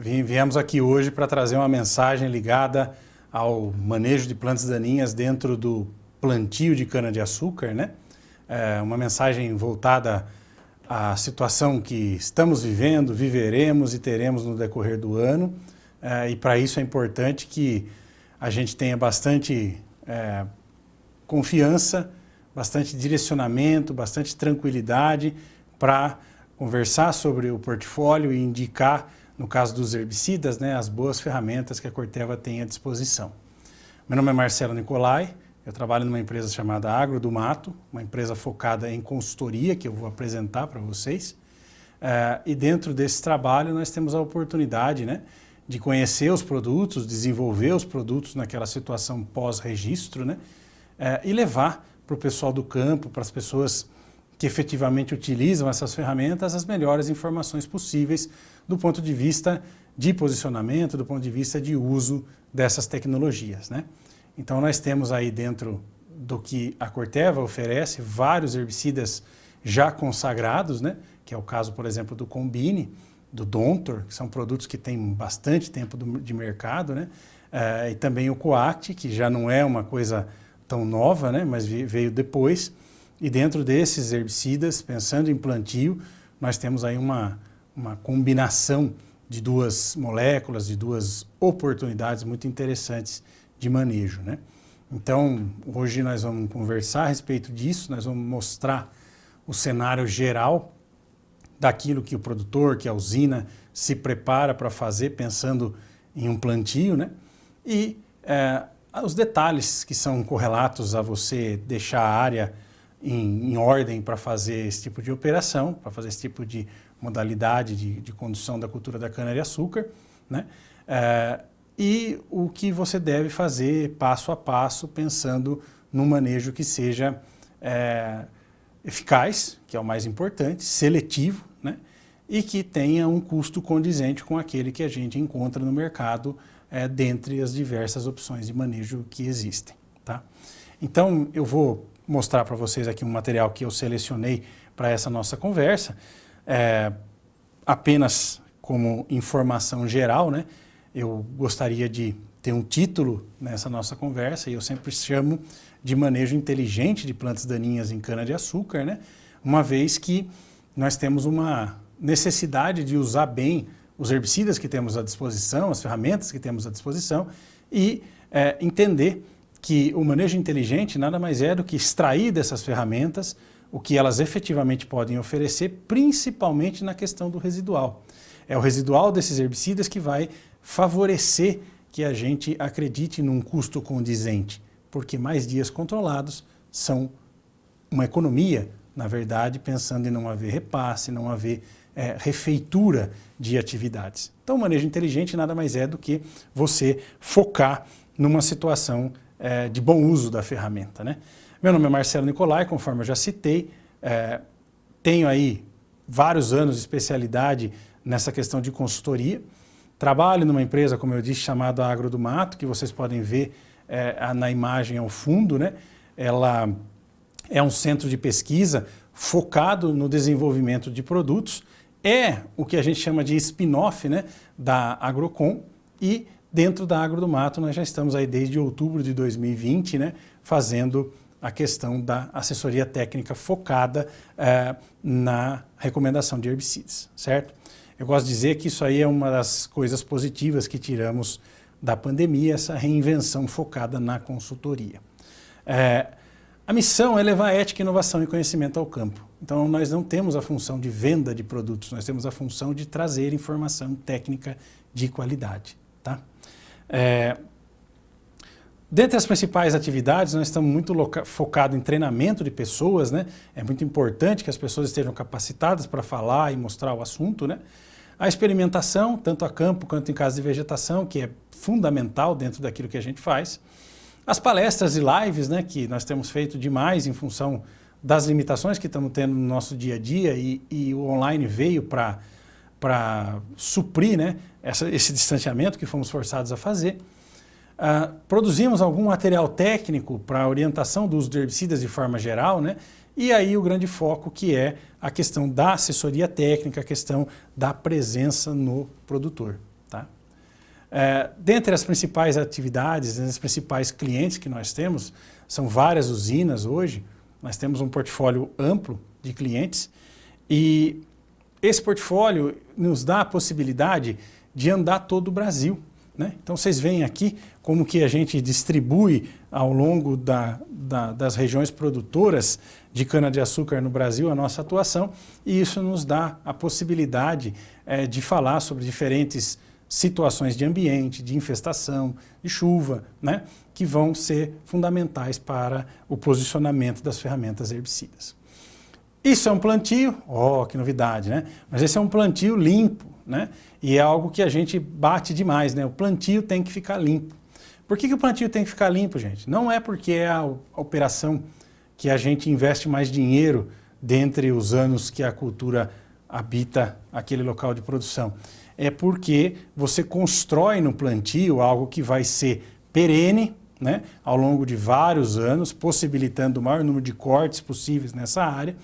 Viemos aqui hoje para trazer uma mensagem ligada ao manejo de plantas daninhas dentro do plantio de cana-de-açúcar, né? Uma mensagem voltada à situação que estamos vivendo, viveremos e teremos no decorrer do ano. E para isso é importante que a gente tenha bastante confiança, bastante direcionamento, bastante tranquilidade para conversar sobre o portfólio e indicar, no caso dos herbicidas, né, as boas ferramentas que a Corteva tem à disposição. Meu nome é Marcelo Nicolai, eu trabalho numa empresa chamada Agro do Mato, uma empresa focada em consultoria, que eu vou apresentar para vocês. E dentro desse trabalho nós temos a oportunidade, né, de conhecer os produtos, desenvolver os produtos naquela situação pós-registro, né, e levar para o pessoal do campo, para as pessoas que efetivamente utilizam essas ferramentas, as melhores informações possíveis do ponto de vista de posicionamento, do ponto de vista de uso dessas tecnologias, né? Então nós temos aí dentro do que a Corteva oferece vários herbicidas já consagrados, né? Que é o caso, por exemplo, do Combine, do Dontor, que são produtos que têm bastante tempo de mercado, né? E também o Coact, que já não é uma coisa tão nova, né? Mas veio depois. E dentro desses herbicidas, pensando em plantio, nós temos aí uma combinação de duas moléculas, de duas oportunidades muito interessantes de manejo, né? Então, hoje nós vamos conversar a respeito disso, nós vamos mostrar o cenário geral daquilo que o produtor, que a usina se prepara para fazer, pensando em um plantio, né? E os detalhes que são correlatos a você deixar a área em ordem para fazer esse tipo de operação, para fazer esse tipo de modalidade de condução da cultura da cana-de-açúcar, né? E o que você deve fazer passo a passo, pensando num manejo que seja eficaz, que é o mais importante, seletivo, né? E que tenha um custo condizente com aquele que a gente encontra no mercado, dentre as diversas opções de manejo que existem, tá? Então, eu vou mostrar para vocês aqui um material que eu selecionei para essa nossa conversa, apenas como informação geral, né? Eu gostaria de ter um título nessa nossa conversa, e eu sempre chamo de manejo inteligente de plantas daninhas em cana-de-açúcar, né? Uma vez que nós temos uma necessidade de usar bem os herbicidas que temos à disposição, as ferramentas que temos à disposição, e entender que o manejo inteligente nada mais é do que extrair dessas ferramentas o que elas efetivamente podem oferecer, principalmente na questão do residual. É o residual desses herbicidas que vai favorecer que a gente acredite num custo condizente, porque mais dias controlados são uma economia, na verdade, pensando em não haver repasse, não haver refeitura de atividades. Então, o manejo inteligente nada mais é do que você focar numa situação de bom uso da ferramenta, né? Meu nome é Marcelo Nicolai, conforme eu já citei, tenho aí vários anos de especialidade nessa questão de consultoria. Trabalho numa empresa, como eu disse, chamada Agro do Mato, que vocês podem ver na imagem ao fundo, né? Ela é um centro de pesquisa focado no desenvolvimento de produtos, é o que a gente chama de spin-off, né, da Agrocom, e dentro da Agro do Mato nós já estamos aí desde outubro de 2020, né, fazendo a questão da assessoria técnica focada na recomendação de herbicidas, certo? Eu gosto de dizer que isso aí é uma das coisas positivas que tiramos da pandemia, essa reinvenção focada na consultoria. A missão é levar ética, inovação e conhecimento ao campo. Então, nós não temos a função de venda de produtos, nós temos a função de trazer informação técnica de qualidade, tá? Dentre as principais atividades, nós estamos muito focados em treinamento de pessoas, né? É muito importante que as pessoas estejam capacitadas para falar e mostrar o assunto, né? A experimentação, tanto a campo quanto em casa de vegetação, que é fundamental dentro daquilo que a gente faz. As palestras e lives, né, que nós temos feito demais em função das limitações que estamos tendo no nosso dia a dia, e o online veio para suprir, né, esse distanciamento que fomos forçados a fazer. Produzimos algum material técnico para orientação do uso de herbicidas de forma geral, né? E aí o grande foco que é a questão da assessoria técnica, a questão da presença no produtor, tá? Dentre as principais atividades, as principais clientes que nós temos, são várias usinas hoje, nós temos um portfólio amplo de clientes e esse portfólio nos dá a possibilidade de andar todo o Brasil, né? Então vocês veem aqui como que a gente distribui ao longo das regiões produtoras de cana-de-açúcar no Brasil a nossa atuação e isso nos dá a possibilidade de falar sobre diferentes situações de ambiente, de infestação, de chuva, né, que vão ser fundamentais para o posicionamento das ferramentas herbicidas. Isso é um plantio, que novidade, né? Mas esse é um plantio limpo, né? E é algo que a gente bate demais, né? O plantio tem que ficar limpo. Por que o plantio tem que ficar limpo, gente? Não é porque é a operação que a gente investe mais dinheiro dentre os anos que a cultura habita aquele local de produção. É porque você constrói no plantio algo que vai ser perene, né, ao longo de vários anos, possibilitando o maior número de cortes possíveis nessa área.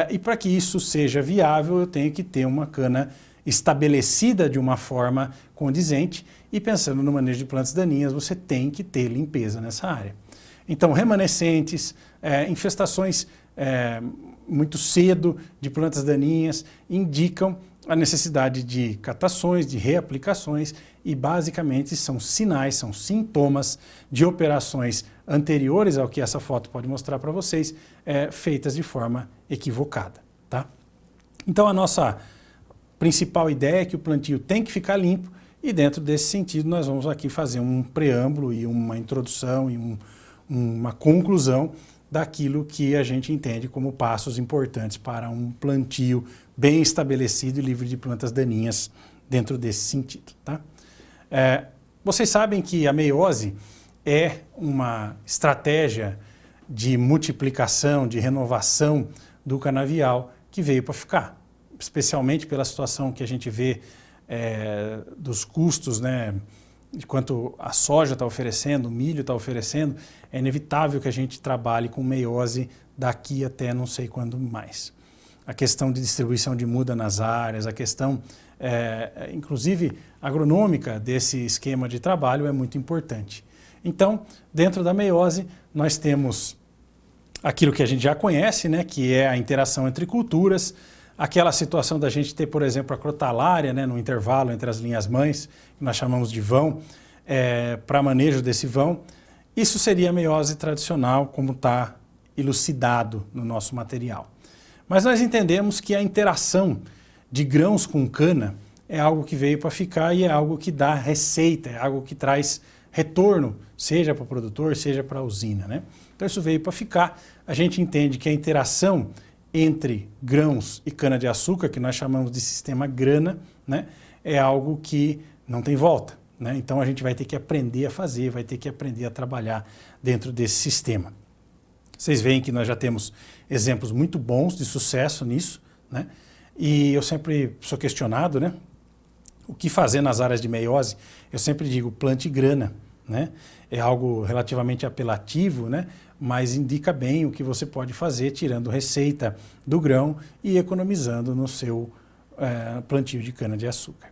E para que isso seja viável, eu tenho que ter uma cana estabelecida de uma forma condizente e pensando no manejo de plantas daninhas, você tem que ter limpeza nessa área. Então, remanescentes, infestações muito cedo de plantas daninhas indicam a necessidade de catações, de reaplicações e basicamente são sinais, são sintomas de operações anteriores ao que essa foto pode mostrar para vocês, feitas de forma equivocada, tá? Então a nossa principal ideia é que o plantio tem que ficar limpo e dentro desse sentido nós vamos aqui fazer um preâmbulo e uma introdução e uma conclusão daquilo que a gente entende como passos importantes para um plantio bem estabelecido e livre de plantas daninhas dentro desse sentido, tá? Vocês sabem que a meiose é uma estratégia de multiplicação, de renovação do canavial que veio para ficar, especialmente pela situação que a gente vê dos custos, né, de quanto a soja está oferecendo, o milho está oferecendo, é inevitável que a gente trabalhe com meiose daqui até não sei quando mais. A questão de distribuição de muda nas áreas, a questão, inclusive, agronômica desse esquema de trabalho é muito importante. Então, dentro da meiose, nós temos aquilo que a gente já conhece, né, que é a interação entre culturas, aquela situação da gente ter, por exemplo, a crotalária, né, no intervalo entre as linhas mães, que nós chamamos de vão, para manejo desse vão. Isso seria a meiose tradicional, como está elucidado no nosso material. Mas nós entendemos que a interação de grãos com cana é algo que veio para ficar e é algo que dá receita, é algo que traz retorno, seja para o produtor, seja para a usina, né? Então isso veio para ficar. A gente entende que a interação entre grãos e cana-de-açúcar, que nós chamamos de sistema grana, né, é algo que não tem volta, né? Então a gente vai ter que aprender a fazer, vai ter que aprender a trabalhar dentro desse sistema. Vocês veem que nós já temos exemplos muito bons de sucesso nisso, né? E eu sempre sou questionado, né? O que fazer nas áreas de meiose? Eu sempre digo, plante grana, né? É algo relativamente apelativo, né? Mas indica bem o que você pode fazer tirando receita do grão e economizando no seu plantio de cana-de-açúcar.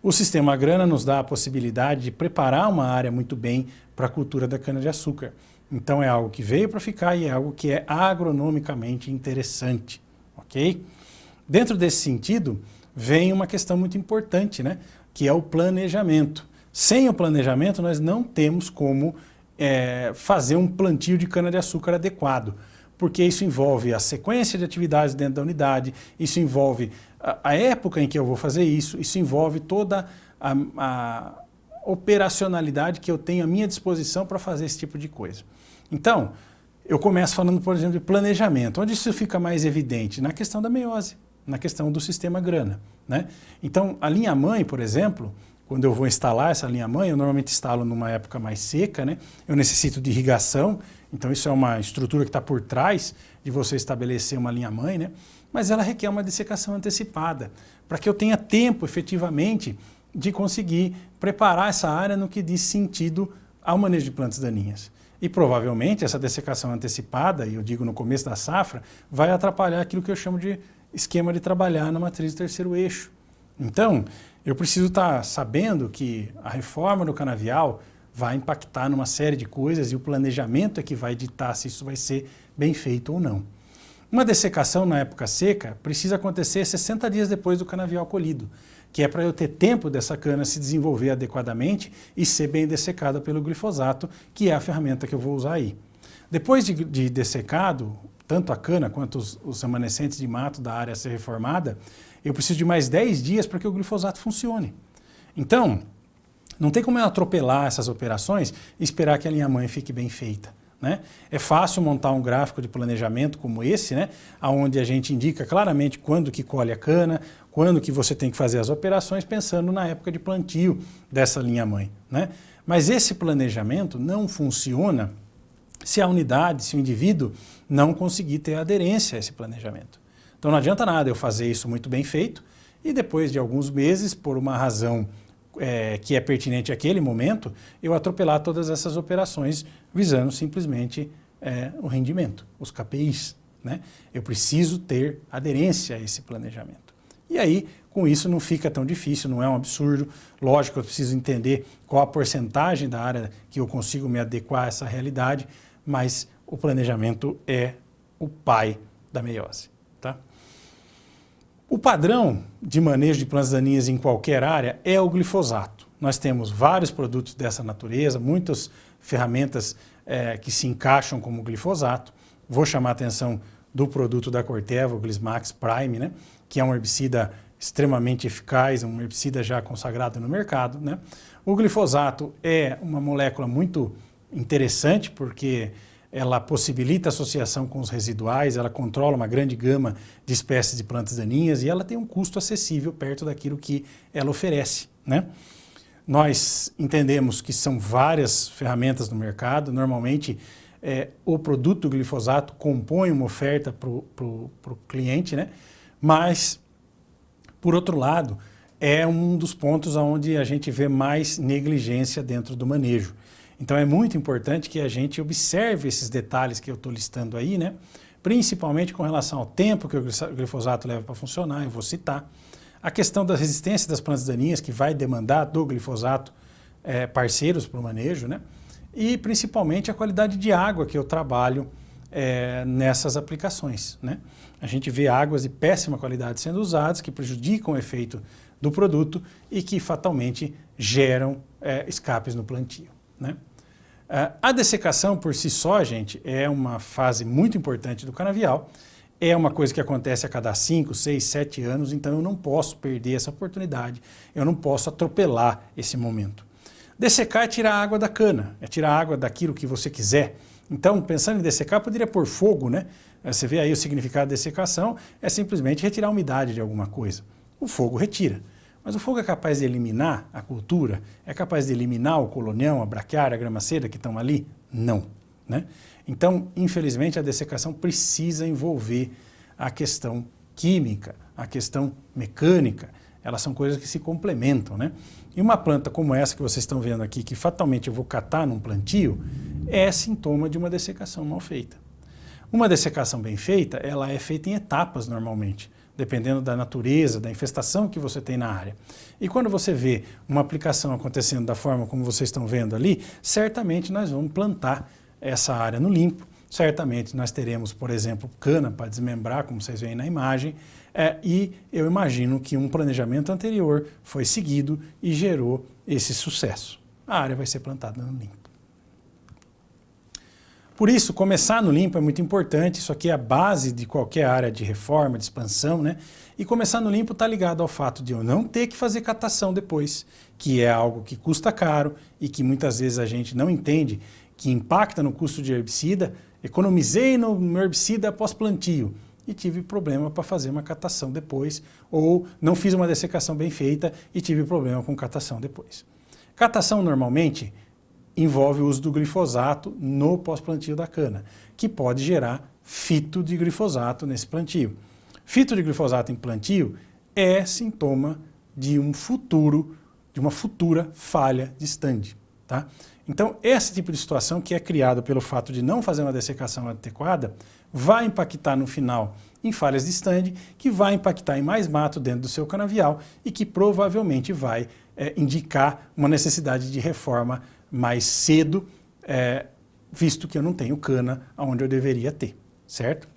O sistema grana nos dá a possibilidade de preparar uma área muito bem para a cultura da cana-de-açúcar. Então é algo que veio para ficar e é algo que é agronomicamente interessante, ok? Dentro desse sentido, vem uma questão muito importante, né? Que é o planejamento. Sem o planejamento, nós não temos como fazer um plantio de cana-de-açúcar adequado, porque isso envolve a sequência de atividades dentro da unidade, isso envolve a época em que eu vou fazer isso envolve toda a operacionalidade que eu tenho à minha disposição para fazer esse tipo de coisa. Então, eu começo falando, por exemplo, de planejamento. Onde isso fica mais evidente? Na questão da meiose, na questão do sistema grana, né? Então, a linha-mãe, por exemplo, quando eu vou instalar essa linha-mãe, eu normalmente instalo numa época mais seca, né? Eu necessito de irrigação, então isso é uma estrutura que está por trás de você estabelecer uma linha-mãe, né? Mas ela requer uma dessecação antecipada, para que eu tenha tempo, efetivamente, de conseguir preparar essa área no que diz sentido ao manejo de plantas daninhas. E provavelmente essa dessecação antecipada, e eu digo no começo da safra, vai atrapalhar aquilo que eu chamo de esquema de trabalhar na matriz do terceiro eixo. Então, eu preciso estar sabendo que a reforma do canavial vai impactar numa série de coisas e o planejamento é que vai ditar se isso vai ser bem feito ou não. Uma dessecação na época seca precisa acontecer 60 dias depois do canavial colhido, que é para eu ter tempo dessa cana se desenvolver adequadamente e ser bem dessecada pelo glifosato, que é a ferramenta que eu vou usar aí. Depois de dessecado, tanto a cana quanto os remanescentes de mato da área a ser reformada, eu preciso de mais 10 dias para que o glifosato funcione. Então, não tem como eu atropelar essas operações e esperar que a linha mãe fique bem feita, né? É fácil montar um gráfico de planejamento como esse, né? Onde a gente indica claramente quando que colhe a cana, quando que você tem que fazer as operações, pensando na época de plantio dessa linha mãe, né? Mas esse planejamento não funciona se a unidade, se o indivíduo não conseguir ter aderência a esse planejamento. Então não adianta nada eu fazer isso muito bem feito e depois de alguns meses, por uma razão que é pertinente àquele momento, eu atropelar todas essas operações visando simplesmente o rendimento, os KPIs, né? Eu preciso ter aderência a esse planejamento. E aí, com isso, não fica tão difícil, não é um absurdo. Lógico, eu preciso entender qual a porcentagem da área que eu consigo me adequar a essa realidade, mas o planejamento é o pai da meiose, tá? O padrão de manejo de plantas daninhas em qualquer área é o glifosato. Nós temos vários produtos dessa natureza, muitas ferramentas que se encaixam como glifosato. Vou chamar a atenção do produto da Corteva, o Glismax Prime, né? Que é um herbicida extremamente eficaz, um herbicida já consagrado no mercado, né? O glifosato é uma molécula muito interessante porque ela possibilita a associação com os residuais, ela controla uma grande gama de espécies de plantas daninhas e ela tem um custo acessível perto daquilo que ela oferece, né? Nós entendemos que são várias ferramentas no mercado, normalmente o produto glifosato compõe uma oferta para o cliente, né? Mas, por outro lado, é um dos pontos onde a gente vê mais negligência dentro do manejo. Então é muito importante que a gente observe esses detalhes que eu estou listando aí, né? Principalmente com relação ao tempo que o glifosato leva para funcionar, eu vou citar. A questão da resistência das plantas daninhas, que vai demandar do glifosato parceiros para o manejo, né? E principalmente a qualidade de água que eu trabalho nessas aplicações, né? A gente vê águas de péssima qualidade sendo usadas, que prejudicam o efeito do produto e que fatalmente geram escapes no plantio, né? A dessecação por si só, gente, é uma fase muito importante do canavial, é uma coisa que acontece a cada 5, 6, 7 anos, então eu não posso perder essa oportunidade, eu não posso atropelar esse momento. Dessecar é tirar a água da cana, é tirar a água daquilo que você quiser. Então, pensando em dessecar, poderia pôr fogo, né? Você vê aí o significado de dessecação, é simplesmente retirar a umidade de alguma coisa. O fogo retira. Mas o fogo é capaz de eliminar a cultura? É capaz de eliminar o colonião, a braquiária, a grama-seda que estão ali? Não, né? Então, infelizmente, a dessecação precisa envolver a questão química, a questão mecânica. Elas são coisas que se complementam, né? E uma planta como essa que vocês estão vendo aqui, que fatalmente eu vou catar num plantio, é sintoma de uma dessecação mal feita. Uma dessecação bem feita, ela é feita em etapas normalmente, dependendo da natureza, da infestação que você tem na área. E quando você vê uma aplicação acontecendo da forma como vocês estão vendo ali, certamente nós vamos plantar essa área no limpo, certamente nós teremos, por exemplo, cana para desmembrar, como vocês veem na imagem, e eu imagino que um planejamento anterior foi seguido e gerou esse sucesso. A área vai ser plantada no limpo. Por isso, começar no limpo é muito importante, isso aqui é a base de qualquer área de reforma, de expansão, né? E começar no limpo está ligado ao fato de eu não ter que fazer catação depois, que é algo que custa caro e que muitas vezes a gente não entende, que impacta no custo de herbicida. Economizei no meu herbicida após plantio e tive problema para fazer uma catação depois, ou não fiz uma dessecação bem feita e tive problema com catação depois. Catação normalmente envolve o uso do glifosato no pós-plantio da cana, que pode gerar fito de glifosato nesse plantio. Fito de glifosato em plantio é sintoma de uma futura falha de stand, tá? Então, esse tipo de situação que é criado pelo fato de não fazer uma dessecação adequada vai impactar no final em falhas de stand, que vai impactar em mais mato dentro do seu canavial e que provavelmente vai indicar uma necessidade de reforma mais cedo, visto que eu não tenho cana onde eu deveria ter, certo?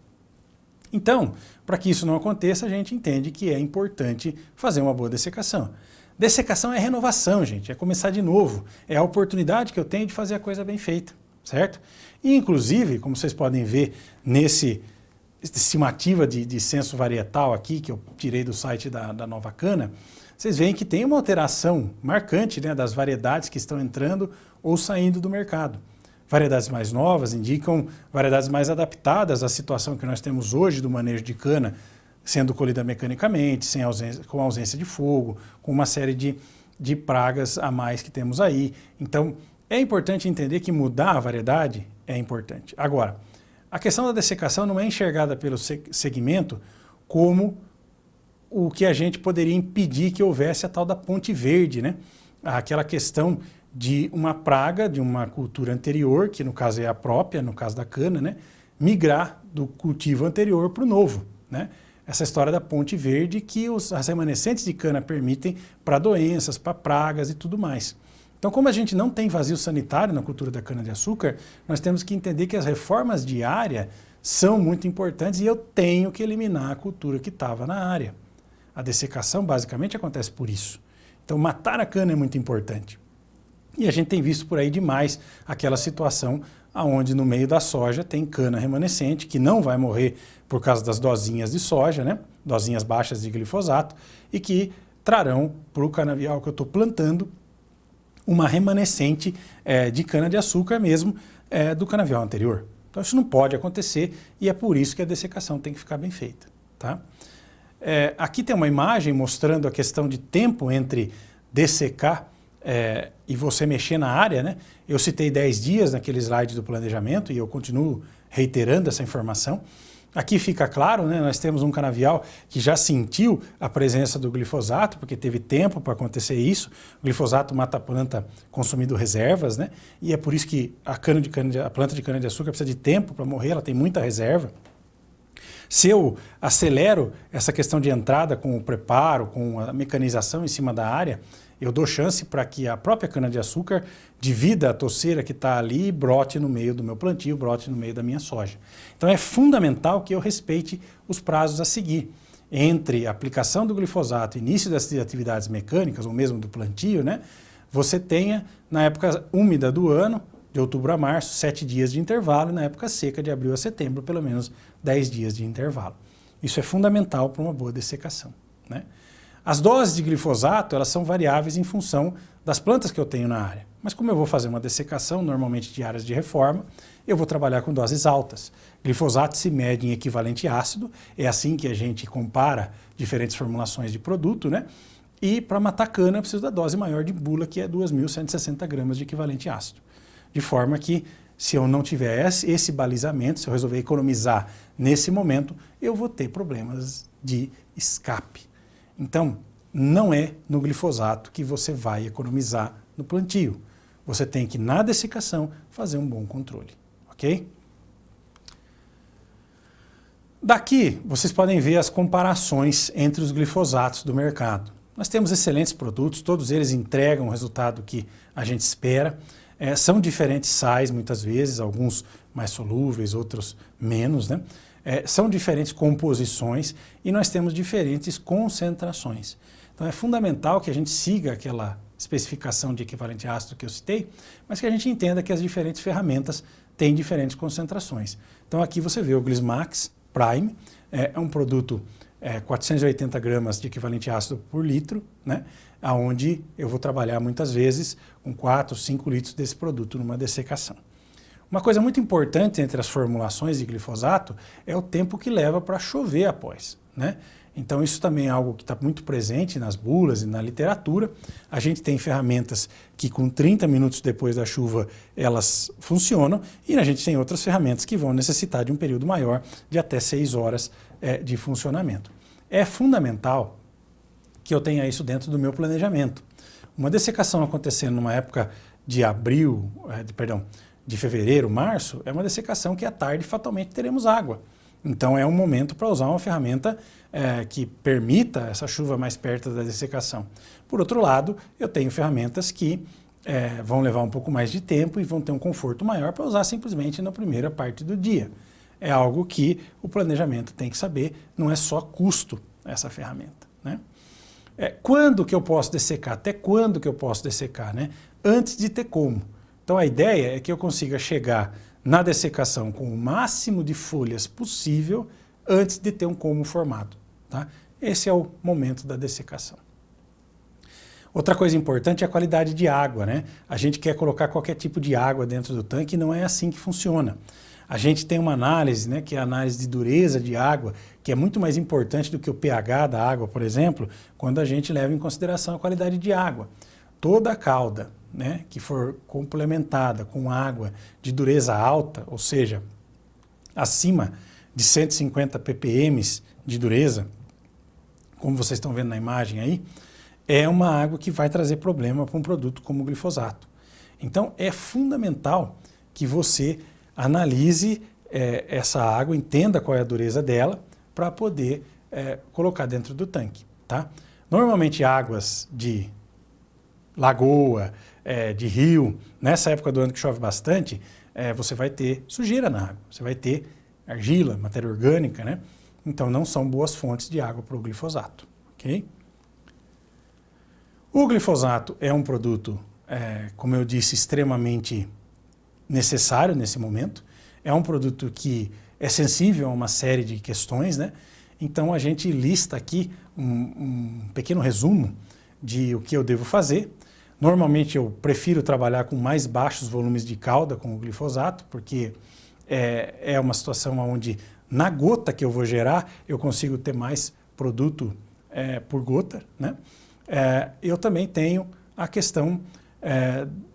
Então, para que isso não aconteça, a gente entende que é importante fazer uma boa dessecação. Dessecação é renovação, gente, é começar de novo, é a oportunidade que eu tenho de fazer a coisa bem feita, certo? E, inclusive, como vocês podem ver nesse estimativa de censo varietal aqui, que eu tirei do site da Nova Cana, vocês veem que tem uma alteração marcante, né, das variedades que estão entrando ou saindo do mercado. Variedades mais novas indicam variedades mais adaptadas à situação que nós temos hoje do manejo de cana, sendo colhida mecanicamente, com ausência de fogo, com uma série de pragas a mais que temos aí. Então, é importante entender que mudar a variedade é importante. Agora, a questão da dessecação não é enxergada pelo segmento como o que a gente poderia impedir que houvesse a tal da ponte verde, né? Aquela questão de uma praga de uma cultura anterior, que no caso é a própria, no caso da cana, né? Migrar do cultivo anterior para o novo, né? Essa história da ponte verde que as remanescentes de cana permitem para doenças, para pragas e tudo mais. Então, como a gente não tem vazio sanitário na cultura da cana-de-açúcar, nós temos que entender que as reformas de área são muito importantes e eu tenho que eliminar a cultura que estava na área. A dessecação basicamente acontece por isso. Então, matar a cana é muito importante. E a gente tem visto por aí demais aquela situação onde no meio da soja tem cana remanescente, que não vai morrer por causa das dosinhas de soja, né? Dosinhas baixas de glifosato, e que trarão para o canavial que eu estou plantando uma remanescente de cana-de-açúcar mesmo do canavial anterior. Então isso não pode acontecer e é por isso que a dessecação tem que ficar bem feita. Tá? Aqui tem uma imagem mostrando a questão de tempo entre dessecar e você mexer na área, né? Eu citei 10 dias naquele slide do planejamento e eu continuo reiterando essa informação. Aqui fica claro, né, nós temos um canavial que já sentiu a presença do glifosato, porque teve tempo para acontecer isso. O glifosato mata a planta consumindo reservas, né? E é por isso que a planta de cana-de-açúcar precisa de tempo para morrer, ela tem muita reserva. Se eu acelero essa questão de entrada com o preparo, com a mecanização em cima da área, eu dou chance para que a própria cana-de-açúcar divida a toceira que está ali e brote no meio do meu plantio, brote no meio da minha soja. Então é fundamental que eu respeite os prazos a seguir. Entre a aplicação do glifosato e início das atividades mecânicas, ou mesmo do plantio, né, você tenha, na época úmida do ano, de outubro a março, 7 dias de intervalo, e na época seca, de abril a setembro, pelo menos 10 dias de intervalo. Isso é fundamental para uma boa dessecação, né? As doses de glifosato, elas são variáveis em função das plantas que eu tenho na área. Mas como eu vou fazer uma dessecação, normalmente de áreas de reforma, eu vou trabalhar com doses altas. Glifosato se mede em equivalente ácido, é assim que a gente compara diferentes formulações de produto, né? E para matar cana eu preciso da dose maior de bula, que é 2.160 gramas de equivalente ácido. De forma que, se eu não tiver esse balizamento, se eu resolver economizar nesse momento, eu vou ter problemas de escape. Então, não é no glifosato que você vai economizar no plantio. Você tem que, na dessecação, fazer um bom controle, ok? Daqui, vocês podem ver as comparações entre os glifosatos do mercado. Nós temos excelentes produtos, todos eles entregam o resultado que a gente espera. São diferentes sais, muitas vezes, alguns mais solúveis, outros menos, né? São diferentes composições e nós temos diferentes concentrações. Então é fundamental que a gente siga aquela especificação de equivalente ácido que eu citei, mas que a gente entenda que as diferentes ferramentas têm diferentes concentrações. Então aqui você vê o Glismax Prime, é um produto 480 gramas de equivalente ácido por litro, né? Onde eu vou trabalhar muitas vezes com 4, 5 litros desse produto numa dessecação. Uma coisa muito importante entre as formulações de glifosato é o tempo que leva para chover após, né? Então isso também é algo que está muito presente nas bulas e na literatura. A gente tem ferramentas que com 30 minutos depois da chuva elas funcionam e a gente tem outras ferramentas que vão necessitar de um período maior, de até 6 horas de funcionamento. É fundamental que eu tenha isso dentro do meu planejamento. Uma dessecação acontecendo numa época de de fevereiro, março, é uma dessecação que à tarde fatalmente teremos água. Então é um momento para usar uma ferramenta que permita essa chuva mais perto da dessecação. Por outro lado, eu tenho ferramentas que vão levar um pouco mais de tempo e vão ter um conforto maior para usar simplesmente na primeira parte do dia. É algo que o planejamento tem que saber, não é só custo essa ferramenta, né? Quando que eu posso dessecar? Até quando que eu posso dessecar, né? Antes de ter como. Então a ideia é que eu consiga chegar na dessecação com o máximo de folhas possível antes de ter um como formado, tá? Esse é o momento da dessecação. Outra coisa importante é a qualidade de água, né? A gente quer colocar qualquer tipo de água dentro do tanque e não é assim que funciona. A gente tem uma análise, né, que é a análise de dureza de água, que é muito mais importante do que o pH da água, por exemplo, quando a gente leva em consideração a qualidade de água. Toda a cauda, né, que for complementada com água de dureza alta, ou seja, acima de 150 ppm de dureza, como vocês estão vendo na imagem aí, é uma água que vai trazer problema para um produto como o glifosato. Então é fundamental que você analise essa água, entenda qual é a dureza dela, para poder colocar dentro do tanque, tá? Normalmente águas de lagoa, de rio, nessa época do ano que chove bastante, você vai ter sujeira na água, você vai ter argila, matéria orgânica, né? Então não são boas fontes de água para o glifosato, ok? O glifosato é um produto, como eu disse, extremamente necessário nesse momento. É um produto que é sensível a uma série de questões, né? Então a gente lista aqui um pequeno resumo de o que eu devo fazer. Normalmente eu prefiro trabalhar com mais baixos volumes de cauda com o glifosato, porque é uma situação onde na gota que eu vou gerar eu consigo ter mais produto por gota, né? Eu também tenho a questão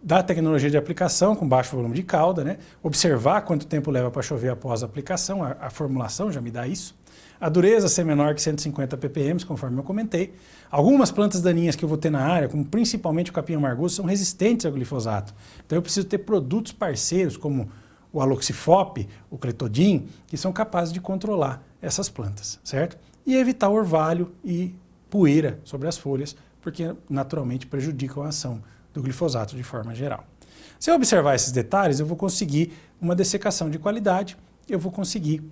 da tecnologia de aplicação com baixo volume de cauda, né? Observar quanto tempo leva para chover após a aplicação, a formulação já me dá isso. A dureza ser menor que 150 ppm, conforme eu comentei. Algumas plantas daninhas que eu vou ter na área, como principalmente o capim amargoso, são resistentes ao glifosato. Então eu preciso ter produtos parceiros como o aloxifop, o clethodim, que são capazes de controlar essas plantas, certo? E evitar orvalho e poeira sobre as folhas, porque naturalmente prejudicam a ação do glifosato de forma geral. Se eu observar esses detalhes, eu vou conseguir uma dessecação de qualidade, eu vou conseguir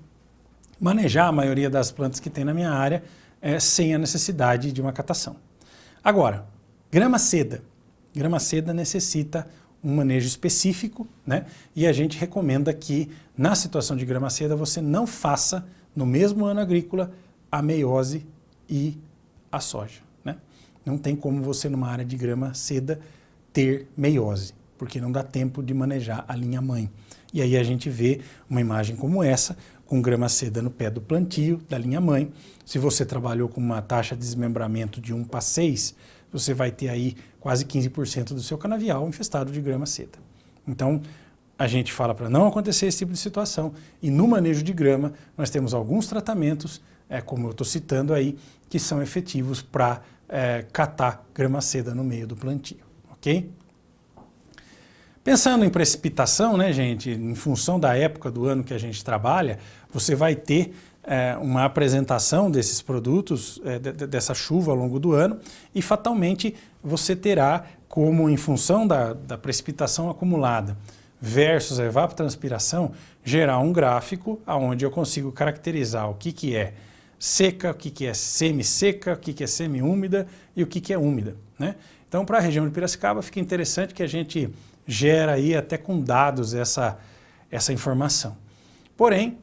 manejar a maioria das plantas que tem na minha área sem a necessidade de uma catação. Agora, grama seda. Grama seda necessita um manejo específico, né? E a gente recomenda que, na situação de grama seda, você não faça, no mesmo ano agrícola, a meiose e a soja, né? Não tem como você, numa área de grama seda, ter meiose, porque não dá tempo de manejar a linha mãe. E aí a gente vê uma imagem como essa, com grama seda no pé do plantio da linha mãe. Se você trabalhou com uma taxa de desmembramento de 1:6, você vai ter aí quase 15% do seu canavial infestado de grama seda. Então, a gente fala para não acontecer esse tipo de situação. E no manejo de grama, nós temos alguns tratamentos, como eu estou citando aí, que são efetivos para catar grama seda no meio do plantio, ok? Pensando em precipitação, né, gente, em função da época do ano que a gente trabalha, você vai ter uma apresentação desses produtos, dessa chuva ao longo do ano, e fatalmente você terá como, em função da precipitação acumulada versus a evapotranspiração, gerar um gráfico onde eu consigo caracterizar o que é seca, o que é semi-seca, o que é semi-úmida e o que é úmida, né? Então, para a região de Piracicaba, fica interessante que a gente gera aí até com dados essa informação. Porém,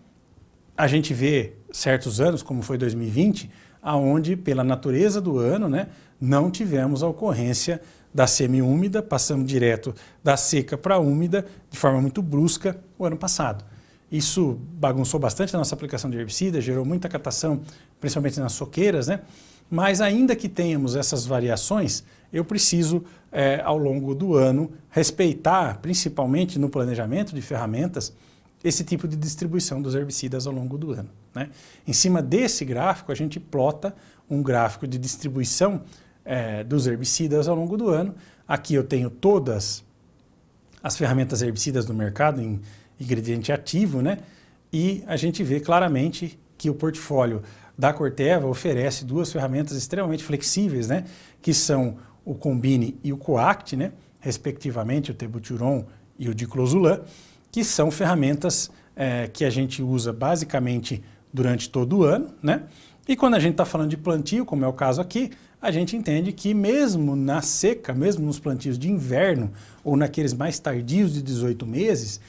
a gente vê certos anos, como foi 2020, aonde pela natureza do ano, né, não tivemos a ocorrência da semi-úmida, passamos direto da seca para a úmida de forma muito brusca o ano passado. Isso bagunçou bastante a nossa aplicação de herbicida, gerou muita catação, principalmente nas soqueiras, né? Mas ainda que tenhamos essas variações, eu preciso, ao longo do ano, respeitar, principalmente no planejamento de ferramentas, esse tipo de distribuição dos herbicidas ao longo do ano, né? Em cima desse gráfico, a gente plota um gráfico de distribuição dos herbicidas ao longo do ano. Aqui eu tenho todas as ferramentas herbicidas do mercado em ingrediente ativo, né? e a gente vê claramente que o portfólio da Corteva oferece duas ferramentas extremamente flexíveis, né? Que são o Combine e o Coact, né? Respectivamente o Tebuturon e o Diclosulan, que são ferramentas que a gente usa basicamente durante todo o ano, né? E quando a gente está falando de plantio, como é o caso aqui, a gente entende que mesmo na seca, mesmo nos plantios de inverno ou naqueles mais tardios de 18 meses,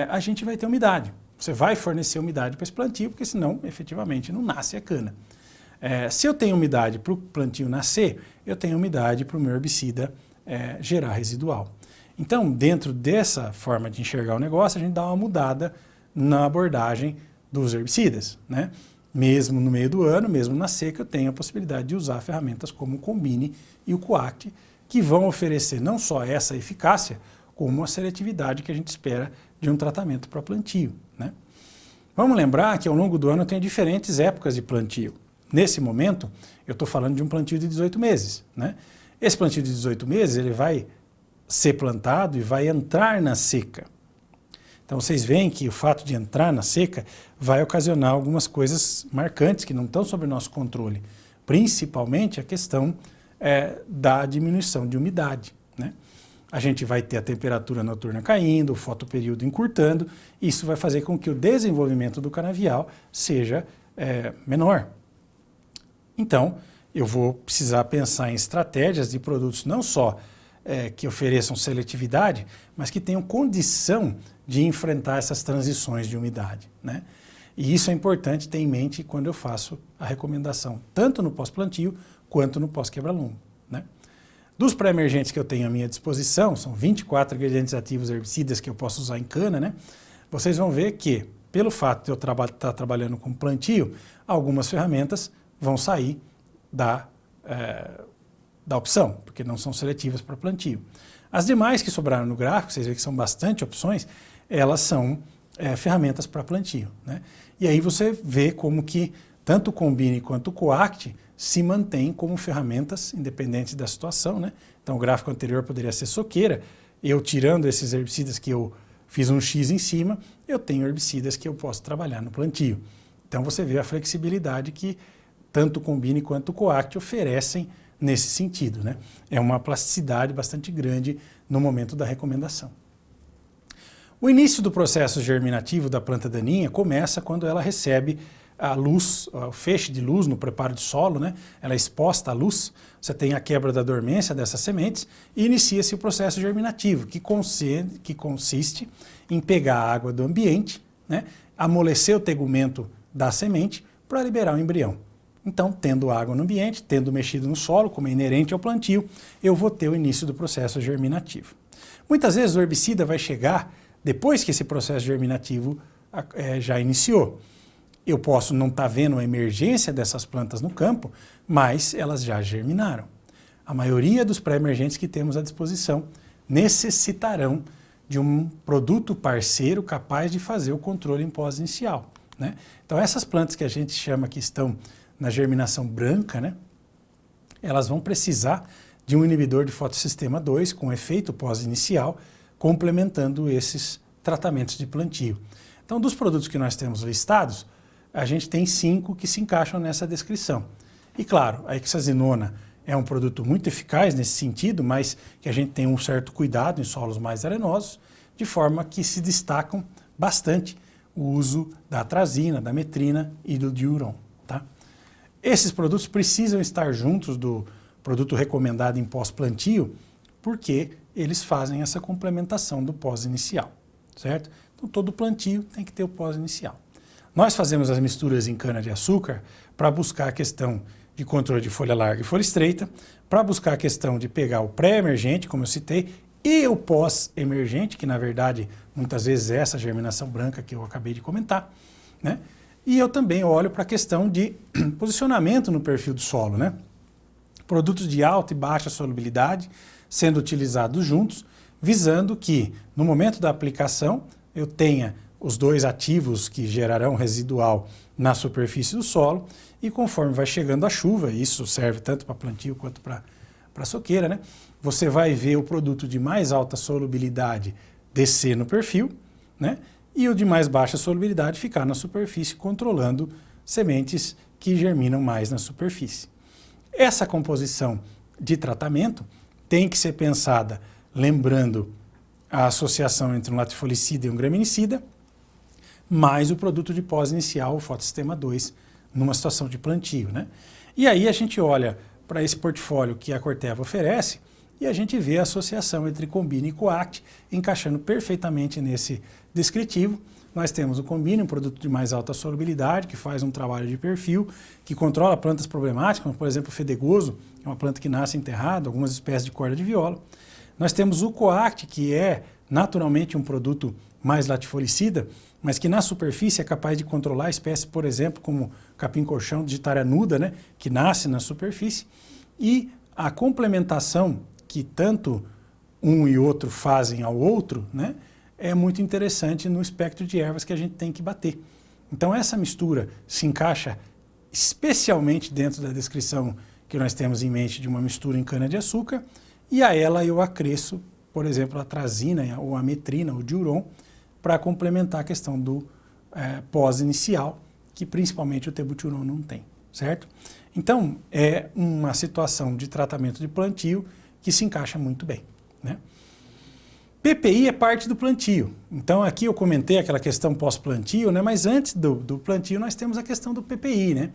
a gente vai ter umidade. Você vai fornecer umidade para esse plantio, porque senão, efetivamente, não nasce a cana. Se eu tenho umidade para o plantio nascer, eu tenho umidade para o meu herbicida gerar residual. Então, dentro dessa forma de enxergar o negócio, a gente dá uma mudada na abordagem dos herbicidas, né? Mesmo no meio do ano, mesmo na seca, eu tenho a possibilidade de usar ferramentas como o Combine e o Coact, que vão oferecer não só essa eficácia, como a seletividade que a gente espera de um tratamento para plantio, né? Vamos lembrar que ao longo do ano eu tenho diferentes épocas de plantio. Nesse momento, eu estou falando de um plantio de 18 meses, né? Esse plantio de 18 meses, ele vai ser plantado e vai entrar na seca. Então vocês veem que o fato de entrar na seca vai ocasionar algumas coisas marcantes que não estão sob nosso controle, principalmente a questão da diminuição de umidade, né? A gente vai ter a temperatura noturna caindo, o fotoperíodo encurtando, e isso vai fazer com que o desenvolvimento do canavial seja menor. Então, eu vou precisar pensar em estratégias de produtos não só que ofereçam seletividade, mas que tenham condição de enfrentar essas transições de umidade, né? E isso é importante ter em mente quando eu faço a recomendação, tanto no pós-plantio quanto no pós-quebra-lombo, né? Dos pré-emergentes que eu tenho à minha disposição, são 24 ingredientes ativos herbicidas que eu posso usar em cana, né? Vocês vão ver que, pelo fato de eu estar trabalhando com plantio, algumas ferramentas vão sair da opção, porque não são seletivas para plantio. As demais que sobraram no gráfico, vocês veem que são bastante opções, elas são ferramentas para plantio, né? E aí você vê como que tanto o Combine quanto o Coact se mantêm como ferramentas independentes da situação, né? Então o gráfico anterior poderia ser soqueira, eu tirando esses herbicidas que eu fiz um X em cima, eu tenho herbicidas que eu posso trabalhar no plantio. Então você vê a flexibilidade que tanto o Combine quanto o Coact oferecem nesse sentido, né? É uma plasticidade bastante grande no momento da recomendação. O início do processo germinativo da planta daninha começa quando ela recebe a luz, o feixe de luz no preparo de solo, né? Ela é exposta à luz, você tem a quebra da dormência dessas sementes e inicia-se o processo germinativo, que consiste em pegar a água do ambiente, né? Amolecer o tegumento da semente para liberar o embrião. Então, tendo água no ambiente, tendo mexido no solo, como é inerente ao plantio, eu vou ter o início do processo germinativo. Muitas vezes o herbicida vai chegar depois que esse processo germinativo já iniciou. Eu posso não estar vendo a emergência dessas plantas no campo, mas elas já germinaram. A maioria dos pré-emergentes que temos à disposição necessitarão de um produto parceiro capaz de fazer o controle em pós-inicial, né? Então essas plantas que a gente chama que estão na germinação branca, né, elas vão precisar de um inibidor de fotossistema 2 com efeito pós-inicial, complementando esses tratamentos de plantio. Então, dos produtos que nós temos listados, a gente tem 5 que se encaixam nessa descrição. E claro, a hexazinona é um produto muito eficaz nesse sentido, mas que a gente tem um certo cuidado em solos mais arenosos, de forma que se destacam bastante o uso da atrazina, da metrina e do diuron, tá? Esses produtos precisam estar juntos do produto recomendado em pós-plantio, porque eles fazem essa complementação do pós-inicial, certo? Então todo plantio tem que ter o pós-inicial. Nós fazemos as misturas em cana-de-açúcar para buscar a questão de controle de folha larga e folha estreita, para buscar a questão de pegar o pré-emergente, como eu citei, e o pós-emergente, que na verdade muitas vezes é essa germinação branca que eu acabei de comentar, né? E eu também olho para a questão de posicionamento no perfil do solo, né? Produtos de alta e baixa solubilidade sendo utilizados juntos, visando que no momento da aplicação eu tenha os dois ativos que gerarão residual na superfície do solo e conforme vai chegando a chuva, isso serve tanto para plantio quanto para soqueira, né? Você vai ver o produto de mais alta solubilidade descer no perfil, né? e o de mais baixa solubilidade ficar na superfície, controlando sementes que germinam mais na superfície. Essa composição de tratamento tem que ser pensada lembrando a associação entre um latifolicida e um graminicida, mais o produto de pós inicial, o fotossistema 2, numa situação de plantio, né? E aí a gente olha para esse portfólio que a Corteva oferece e a gente vê a associação entre Combine e Coact encaixando perfeitamente nesse descritivo. Nós temos o Combine, um produto de mais alta solubilidade, que faz um trabalho de perfil, que controla plantas problemáticas, como por exemplo o fedegoso, que é uma planta que nasce enterrada, algumas espécies de corda de viola. Nós temos o Coact, que é naturalmente um produto mais latifolicida, mas que na superfície é capaz de controlar espécies, por exemplo, como capim-colchão de digitária nuda, né, que nasce na superfície. E a complementação que tanto um e outro fazem ao outro, né, é muito interessante no espectro de ervas que a gente tem que bater. Então essa mistura se encaixa especialmente dentro da descrição que nós temos em mente de uma mistura em cana-de-açúcar, e a ela eu acresço, por exemplo, a atrazina ou a metrina, o diuron, para complementar a questão do pós-inicial, que principalmente o tebuteron não tem, certo? Então, é uma situação de tratamento de plantio que se encaixa muito bem, né? PPI é parte do plantio. Então, aqui eu comentei aquela questão pós-plantio, né? Mas antes do plantio nós temos a questão do PPI, né?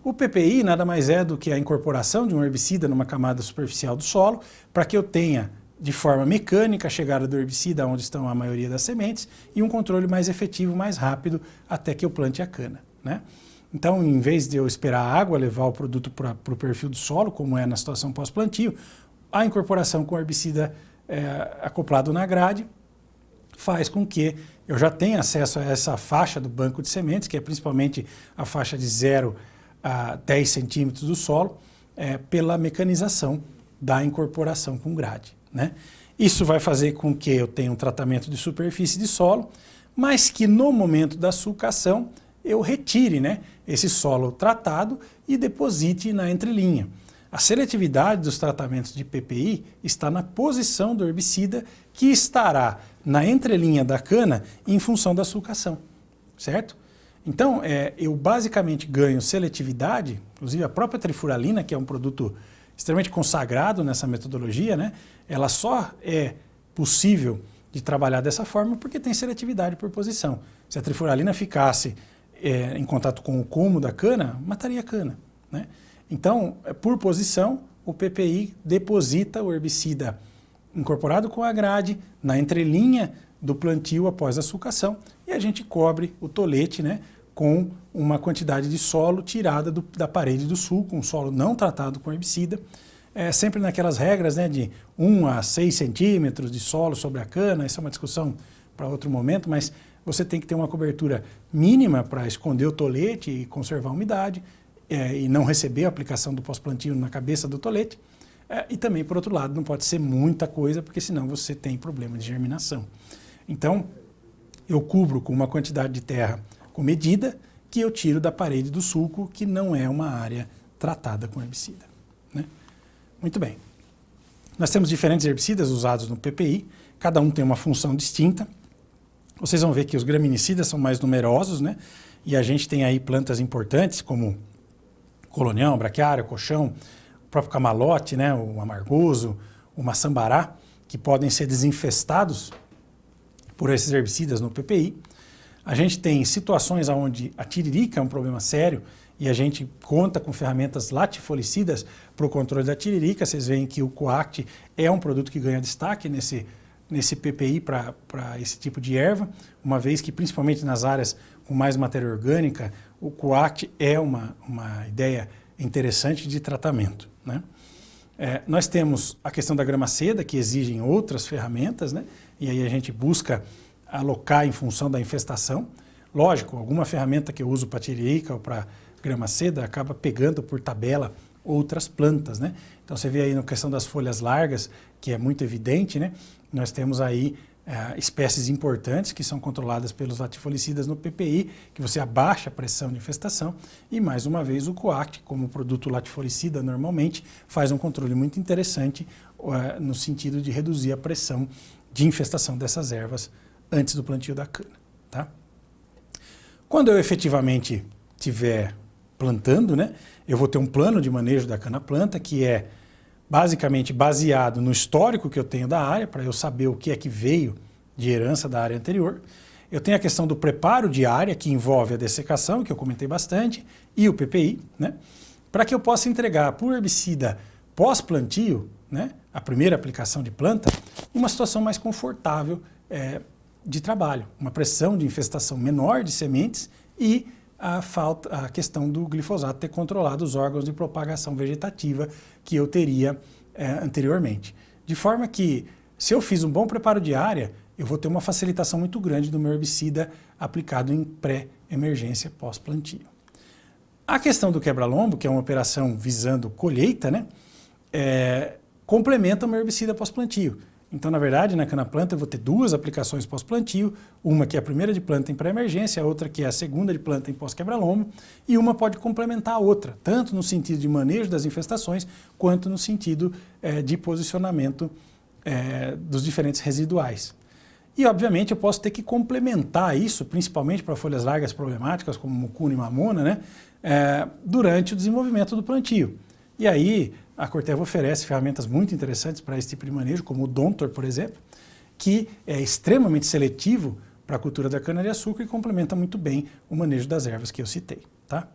O PPI nada mais é do que a incorporação de um herbicida numa camada superficial do solo, para que eu tenha de forma mecânica a chegada do herbicida onde estão a maioria das sementes e um controle mais efetivo, mais rápido, até que eu plante a cana, né? Então, em vez de eu esperar a água levar o produto para o perfil do solo, como é na situação pós-plantio, a incorporação com o herbicida acoplado na grade faz com que eu já tenha acesso a essa faixa do banco de sementes, que é principalmente a faixa de 0 a 10 centímetros do solo, pela mecanização da incorporação com grade, né? Isso vai fazer com que eu tenha um tratamento de superfície de solo, mas que no momento da sulcação eu retire, né, esse solo tratado e deposite na entrelinha. A seletividade dos tratamentos de PPI está na posição do herbicida que estará na entrelinha da cana em função da sulcação, certo? Então, eu basicamente ganho seletividade, inclusive a própria trifuralina, que é um produto extremamente consagrado nessa metodologia, né? Ela só é possível de trabalhar dessa forma porque tem seletividade por posição. Se a trifuralina ficasse em contato com o colmo da cana, mataria a cana, né? Então, por posição, o PPI deposita o herbicida incorporado com a grade na entrelinha do plantio após a sulcação e a gente cobre o tolete, né, com uma quantidade de solo tirada da parede do sulco, um solo não tratado com herbicida, sempre naquelas regras, né, de 1 a 6 centímetros de solo sobre a cana. Essa é uma discussão para outro momento, mas você tem que ter uma cobertura mínima para esconder o tolete e conservar a umidade, e não receber a aplicação do pós-plantio na cabeça do tolete. E também, por outro lado, não pode ser muita coisa, porque senão você tem problema de germinação. Então, eu cubro com uma quantidade de terra com medida que eu tiro da parede do sulco, que não é uma área tratada com herbicida, né? Muito bem. Nós temos diferentes herbicidas usados no PPI, cada um tem uma função distinta. Vocês vão ver que os graminicidas são mais numerosos, né? E a gente tem aí plantas importantes como colonião, braquiária, colchão, o próprio camalote, né, o amargoso, o maçambará, que podem ser desinfestados por esses herbicidas no PPI. A gente tem situações onde a tiririca é um problema sério e a gente conta com ferramentas latifolicidas para o controle da tiririca. Vocês veem que o Coact é um produto que ganha destaque nesse PPI para esse tipo de erva, uma vez que principalmente nas áreas com mais matéria orgânica, o Coact é uma ideia interessante de tratamento, né? Nós temos a questão da grama seda, que exigem outras ferramentas, né? E aí a gente busca alocar em função da infestação. Lógico, alguma ferramenta que eu uso para tiririca ou para grama seda acaba pegando por tabela outras plantas, né? Então você vê aí na questão das folhas largas, que é muito evidente, né? Nós temos aí espécies importantes que são controladas pelos latifolicidas no PPI, que você abaixa a pressão de infestação, e mais uma vez o Coact, como produto latifolicida normalmente, faz um controle muito interessante no sentido de reduzir a pressão de infestação dessas ervas antes do plantio da cana, tá? Quando eu efetivamente estiver plantando, né, eu vou ter um plano de manejo da cana-planta que é basicamente baseado no histórico que eu tenho da área, para eu saber o que é que veio de herança da área anterior. Eu tenho a questão do preparo de área, que envolve a dessecação, que eu comentei bastante, e o PPI, né, para que eu possa entregar para o herbicida pós-plantio, né, a primeira aplicação de planta, uma situação mais confortável de trabalho, uma pressão de infestação menor de sementes e a questão do glifosato ter controlado os órgãos de propagação vegetativa que eu teria anteriormente. De forma que, se eu fiz um bom preparo de área, eu vou ter uma facilitação muito grande do meu herbicida aplicado em pré-emergência pós-plantio. A questão do quebra-lombo, que é uma operação visando colheita, né, complementa o meu herbicida pós-plantio. Então, na verdade, na cana-planta eu vou ter duas aplicações pós-plantio, uma que é a primeira de planta em pré-emergência, a outra que é a segunda de planta em pós-quebra-lombo, e uma pode complementar a outra, tanto no sentido de manejo das infestações, quanto no sentido de posicionamento dos diferentes residuais. E, obviamente, eu posso ter que complementar isso, principalmente para folhas largas problemáticas, como mucuna e mamona, né, durante o desenvolvimento do plantio. E aí, a Corteva oferece ferramentas muito interessantes para esse tipo de manejo, como o Dontor, por exemplo, que é extremamente seletivo para a cultura da cana-de-açúcar e complementa muito bem o manejo das ervas que eu citei, tá?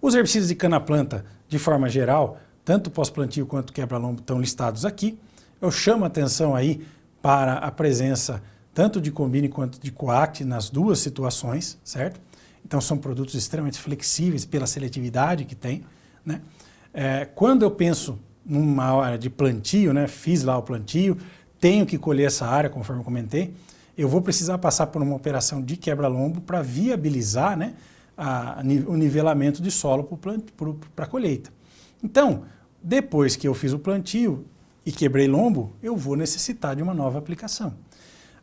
Os herbicidas de cana-planta, de forma geral, tanto pós-plantio quanto quebra-lombo, estão listados aqui. Eu chamo a atenção aí para a presença tanto de Combine quanto de Coact nas duas situações, certo? Então são produtos extremamente flexíveis pela seletividade que tem, né? Quando eu penso numa área de plantio, né, fiz lá o plantio, tenho que colher essa área, conforme eu comentei, eu vou precisar passar por uma operação de quebra-lombo para viabilizar, né, o nivelamento de solo para a colheita. Então, depois que eu fiz o plantio e quebrei lombo, eu vou necessitar de uma nova aplicação.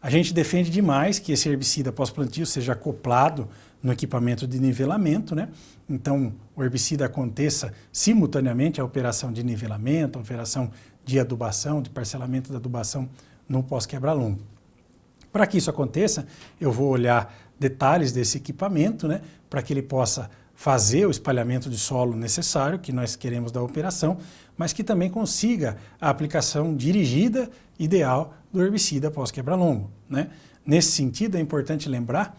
A gente defende demais que esse herbicida pós-plantio seja acoplado no equipamento de nivelamento, né? Então, o herbicida aconteça simultaneamente à operação de nivelamento, à operação de adubação, de parcelamento da adubação no pós-quebra-lombo. Para que isso aconteça, eu vou olhar detalhes desse equipamento, né? Para que ele possa fazer o espalhamento de solo necessário, que nós queremos da operação, mas que também consiga a aplicação dirigida ideal do herbicida pós-quebra-lombo, né? Nesse sentido, é importante lembrar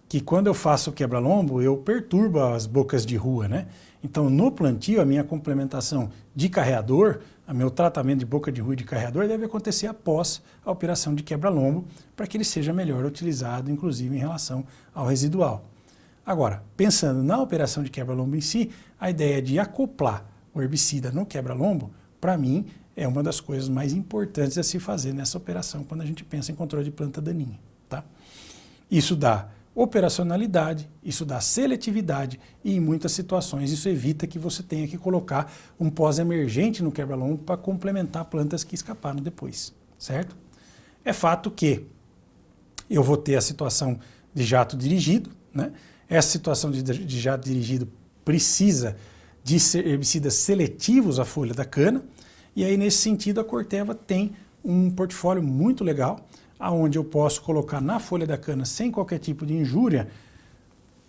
que quando eu faço o quebra-lombo, eu perturbo as bocas de rua, né? Então, no plantio, a minha complementação de carreador, o meu tratamento de boca de rua e de carreador deve acontecer após a operação de quebra-lombo, para que ele seja melhor utilizado, inclusive em relação ao residual. Agora, pensando na operação de quebra-lombo em si, a ideia de acoplar o herbicida no quebra-lombo, para mim, é uma das coisas mais importantes a se fazer nessa operação quando a gente pensa em controle de planta daninha, tá? Isso dá operacionalidade, isso dá seletividade e em muitas situações isso evita que você tenha que colocar um pós-emergente no quebra-lombo para complementar plantas que escaparam depois, certo? É fato que eu vou ter a situação de jato dirigido, né? Essa situação de jato dirigido precisa de herbicidas seletivos à folha da cana, e aí nesse sentido a Corteva tem um portfólio muito legal, onde eu posso colocar na folha da cana sem qualquer tipo de injúria,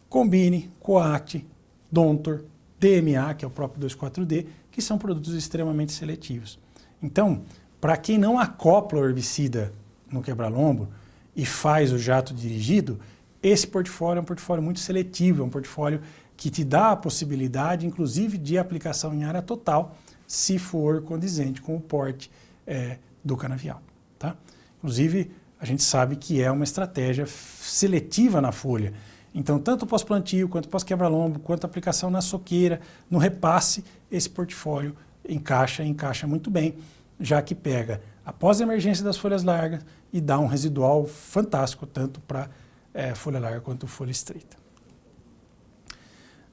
Combine, Coact, Dontor, DMA, que é o próprio 2,4-D, que são produtos extremamente seletivos. Então, para quem não acopla o herbicida no quebra-lombo e faz o jato dirigido, esse portfólio é um portfólio muito seletivo, é um portfólio que te dá a possibilidade, inclusive, de aplicação em área total, se for condizente com o porte do canavial, tá? Inclusive, a gente sabe que é uma estratégia seletiva na folha. Então, tanto pós-plantio, quanto pós-quebra-lombo, quanto aplicação na soqueira, no repasse, esse portfólio encaixa muito bem, já que pega a pós-emergência das folhas largas e dá um residual fantástico, tanto para folha larga quanto folha estreita.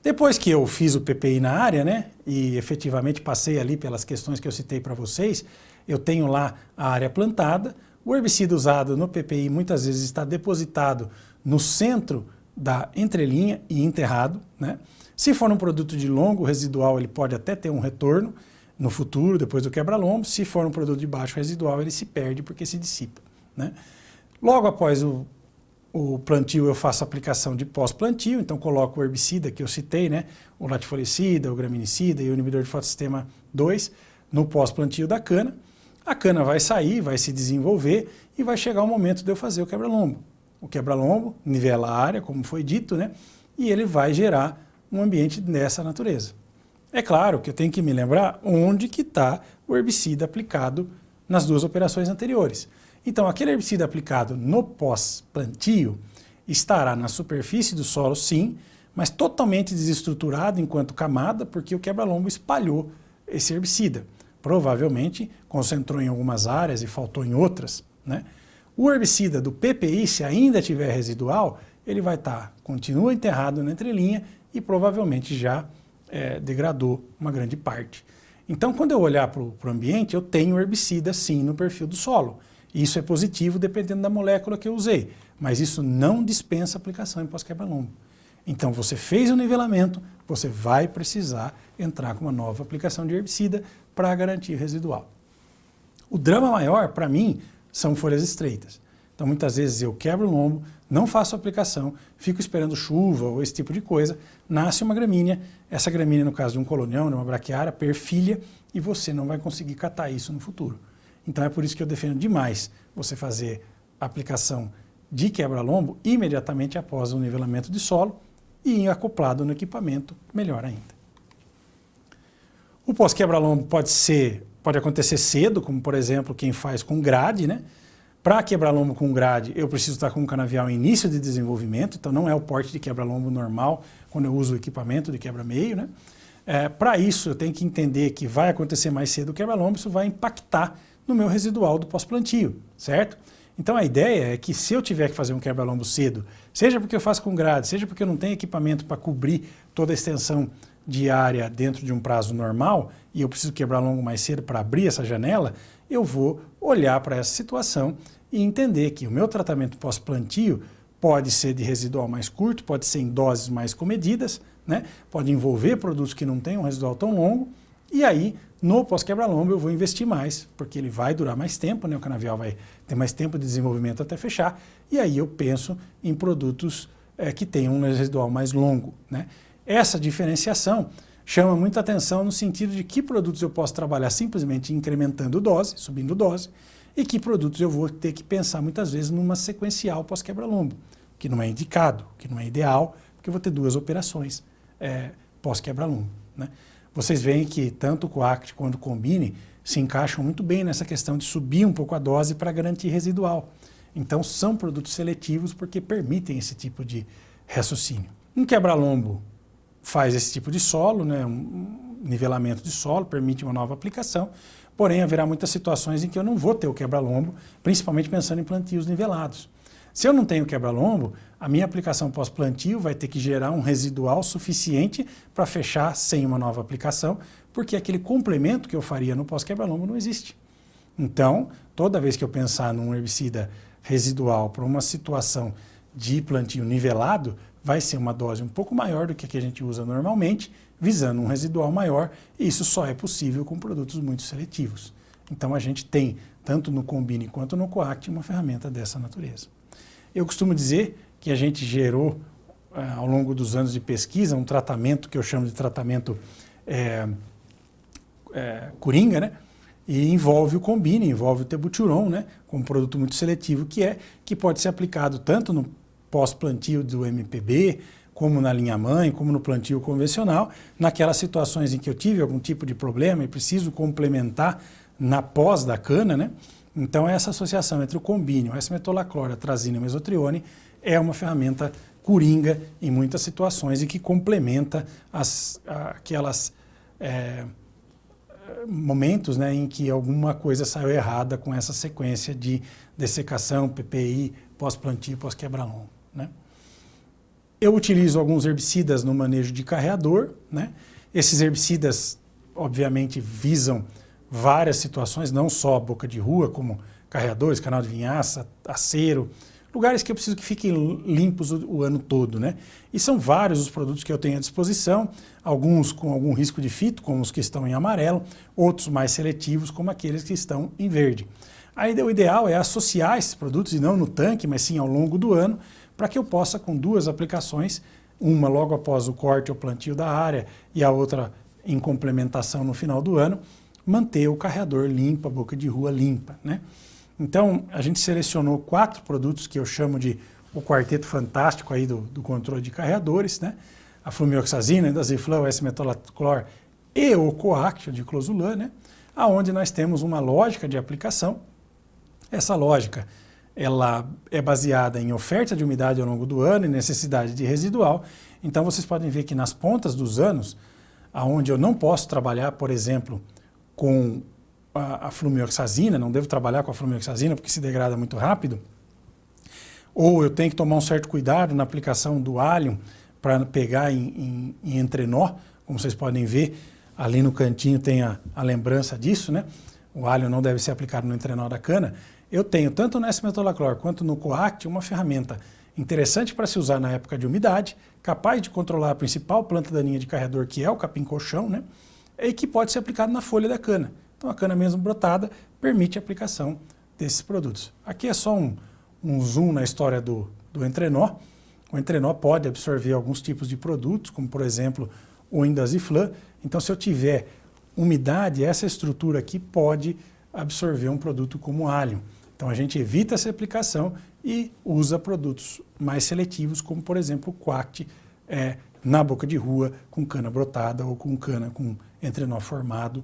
Depois que eu fiz o PPI na área, né, e efetivamente passei ali pelas questões que eu citei para vocês, eu tenho lá a área plantada. O herbicida usado no PPI muitas vezes está depositado no centro da entrelinha e enterrado, né? Se for um produto de longo residual, ele pode até ter um retorno no futuro, depois do quebra-lombo. Se for um produto de baixo residual, ele se perde porque se dissipa, né? Logo após o plantio eu faço aplicação de pós-plantio, então coloco o herbicida que eu citei, né, o latifolicida, o graminicida e o inibidor de fotossistema 2 no pós-plantio da cana. A cana vai sair, vai se desenvolver e vai chegar o momento de eu fazer o quebra-lombo. O quebra-lombo nivela a área, como foi dito, né, e ele vai gerar um ambiente dessa natureza. É claro que eu tenho que me lembrar onde que está o herbicida aplicado nas duas operações anteriores. Então, aquele herbicida aplicado no pós-plantio estará na superfície do solo, sim, mas totalmente desestruturado enquanto camada, porque o quebra-lombo espalhou esse herbicida. Provavelmente concentrou em algumas áreas e faltou em outras, né? O herbicida do PPI, se ainda estiver residual, ele vai estar, continua enterrado na entrelinha e provavelmente já degradou uma grande parte. Então, quando eu olhar para o ambiente, eu tenho herbicida sim no perfil do solo. Isso é positivo dependendo da molécula que eu usei, mas isso não dispensa aplicação em pós-quebra-lombo. Então, você fez o nivelamento, você vai precisar entrar com uma nova aplicação de herbicida para garantir residual. O drama maior, para mim, são folhas estreitas. Então, muitas vezes eu quebro o lombo, não faço aplicação, fico esperando chuva ou esse tipo de coisa, nasce uma gramínea, essa gramínea, no caso de um colonião, de uma braquiária, perfilha e você não vai conseguir catar isso no futuro. Então é por isso que eu defendo demais você fazer a aplicação de quebra-lombo imediatamente após o nivelamento de solo e acoplado no equipamento, melhor ainda. O pós-quebra-lombo pode acontecer cedo, como por exemplo quem faz com grade, né? Para quebra-lombo com grade, eu preciso estar com o canavial em início de desenvolvimento, então não é o porte de quebra-lombo normal quando eu uso o equipamento de quebra-meio, né? Para isso, eu tenho que entender que vai acontecer mais cedo o quebra-lombo, isso vai impactar no meu residual do pós-plantio, certo? Então a ideia é que se eu tiver que fazer um quebra-lombo cedo, seja porque eu faço com grade, seja porque eu não tenho equipamento para cobrir toda a extensão de área dentro de um prazo normal e eu preciso quebrar lombo mais cedo para abrir essa janela, eu vou olhar para essa situação e entender que o meu tratamento pós-plantio pode ser de residual mais curto, pode ser em doses mais comedidas, né? Pode envolver produtos que não tenham um residual tão longo, e aí no pós-quebra-lombo eu vou investir mais, porque ele vai durar mais tempo, né? O canavial vai ter mais tempo de desenvolvimento até fechar, e aí eu penso em produtos que tenham um residual mais longo, né? Essa diferenciação chama muita atenção no sentido de que produtos eu posso trabalhar simplesmente incrementando dose, subindo dose, e que produtos eu vou ter que pensar muitas vezes numa sequencial pós-quebra-lombo, que não é indicado, que não é ideal, porque eu vou ter duas operações pós-quebra-lombo, né? Vocês veem que tanto o Coact quanto o Combine se encaixam muito bem nessa questão de subir um pouco a dose para garantir residual. Então são produtos seletivos porque permitem esse tipo de raciocínio. Um quebra-lombo faz esse tipo de solo, né, um nivelamento de solo, permite uma nova aplicação, porém haverá muitas situações em que eu não vou ter o quebra-lombo, principalmente pensando em plantios nivelados. Se eu não tenho quebra-lombo, a minha aplicação pós-plantio vai ter que gerar um residual suficiente para fechar sem uma nova aplicação, porque aquele complemento que eu faria no pós-quebra-lombo não existe. Então, toda vez que eu pensar num herbicida residual para uma situação de plantio nivelado, vai ser uma dose um pouco maior do que a que a gente usa normalmente, visando um residual maior, e isso só é possível com produtos muito seletivos. Então a gente tem, tanto no Combine quanto no Coact, uma ferramenta dessa natureza. Eu costumo dizer que a gente gerou, ao longo dos anos de pesquisa, um tratamento que eu chamo de tratamento coringa, né? E envolve o Combine, envolve o Tebuturon, né? Como produto muito seletivo que pode ser aplicado tanto no pós-plantio do MPB, como na linha-mãe, como no plantio convencional, naquelas situações em que eu tive algum tipo de problema e preciso complementar na pós da cana, né? Então essa associação entre o Combine, o S-metolacloro, a atrazina e o mesotrione é uma ferramenta coringa em muitas situações e que complementa aquelas momentos, né, em que alguma coisa saiu errada com essa sequência de dessecação, PPI, pós-plantio, pós-quebra-lombo, né? Eu utilizo alguns herbicidas no manejo de carreador, né? Esses herbicidas, obviamente, visam várias situações, não só a boca de rua, como carreadores, canal de vinhaça, acero, lugares que eu preciso que fiquem limpos o ano todo, né? E são vários os produtos que eu tenho à disposição, alguns com algum risco de fito, como os que estão em amarelo, outros mais seletivos, como aqueles que estão em verde. Aí o ideal é associar esses produtos, e não no tanque, mas sim ao longo do ano, para que eu possa, com 2 aplicações, uma logo após o corte ou plantio da área e a outra em complementação no final do ano, manter o carreador limpo, a boca de rua limpa, né? Então, a gente selecionou 4 produtos que eu chamo de o quarteto fantástico aí do controle de carreadores, né? A flumioxazina, indaziflam, o S-metolaclor e o coact, o diclosulan, né? Aonde nós temos uma lógica de aplicação. Essa lógica, ela é baseada em oferta de umidade ao longo do ano e necessidade de residual. Então, vocês podem ver que nas pontas dos anos, aonde eu não posso trabalhar, por exemplo, com a flumioxazina, não devo trabalhar com a flumioxazina porque se degrada muito rápido, ou eu tenho que tomar um certo cuidado na aplicação do Allium para pegar em entrenó, como vocês podem ver, ali no cantinho tem a lembrança disso, né? O Allium não deve ser aplicado no entrenó da cana. Eu tenho, tanto no S-metolaclor quanto no coact, uma ferramenta interessante para se usar na época de umidade, capaz de controlar a principal planta daninha de carreador, que é o capim-colchão, né? E que pode ser aplicado na folha da cana. Então, a cana mesmo brotada permite a aplicação desses produtos. Aqui é só um zoom na história do entrenó. O entrenó pode absorver alguns tipos de produtos, como, por exemplo, o indaziflam. Então, se eu tiver umidade, essa estrutura aqui pode absorver um produto como o Allium. Então, a gente evita essa aplicação e usa produtos mais seletivos, como, por exemplo, o coact na boca de rua, com cana brotada ou com cana com entrenó formado